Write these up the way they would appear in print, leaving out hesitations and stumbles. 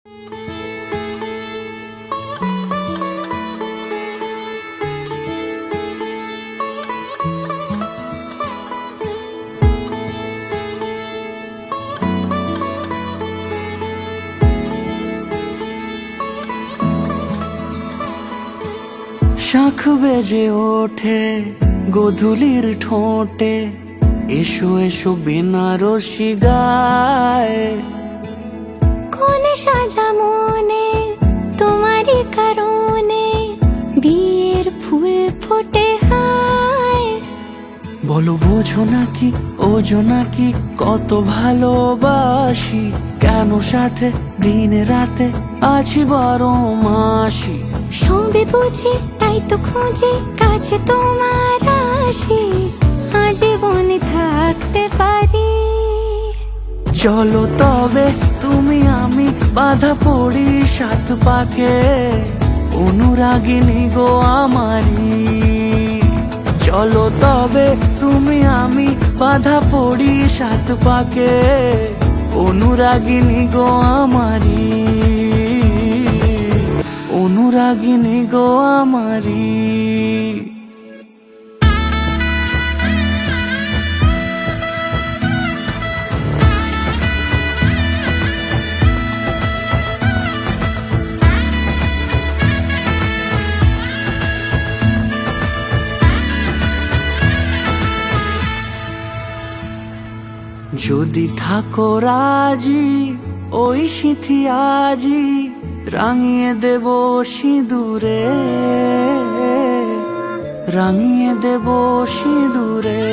শাখ বেজে ওঠে গোধূলির ঠোঁটে, এসো এসো বেনারসি গায়। কোন সাজা মনে তোমারই কারণে, বিয়ের ফুল ফোটে হায়। বলো বোঝো নাকি ওজো নাকি কত ভালোবাসি, কেন সাথে দিন রাতে আছি 12 মাসি। সবে বুঝি তাই তো খুঁজে কাছে তোমার আসি, আজীবনে থাকতে পারি। চলো তবে তুমি আমি বাধা পড়ি 7 পাকে, অনুরাগিনী গো আমারি। চলো তবে তুমি আমি বাধা পড়ি 7 পাকে, অনুরাগিনী গো আমারি, অনুরাগিনী গো আমারি। যদি থাকো রাজি ওই সিঁথি আজি, রাঙিয়ে দেব সিঁদুরে, রাঙিয়ে দেব সিঁদুরে।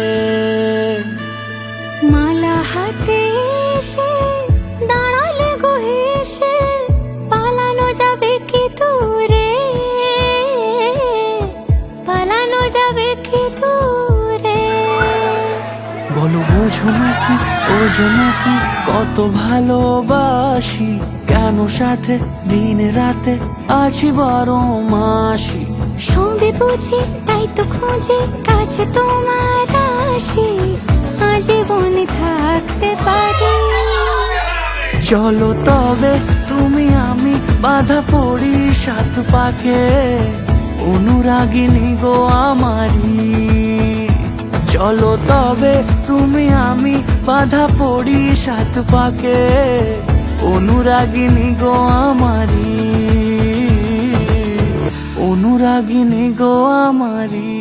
মালা হাতে এসে দাঁড়ালে গো হেসে, পালানো যাবে কি দূরে, পালানো যাবে কি দূরে। বলো বোঝো নাকি ওজো নাকি কত ভালোবাসি, কেন সাথে দিন রাতে আছি 12 মাসি। সবে বুঝি তাই তো খুঁজে কাছে তোমার আসি, আজীবনে থাকতে পারি। চলো তবে তুমি আমি বাধা পড়ি 7 পাকে, অনুরাগিনী গো আমারি। চলো তবে তুমি আমি বাধা পড়ি 7 পাকে, অনুরাগিনী গো আমারি, অনুরাগিনী গো আমারি।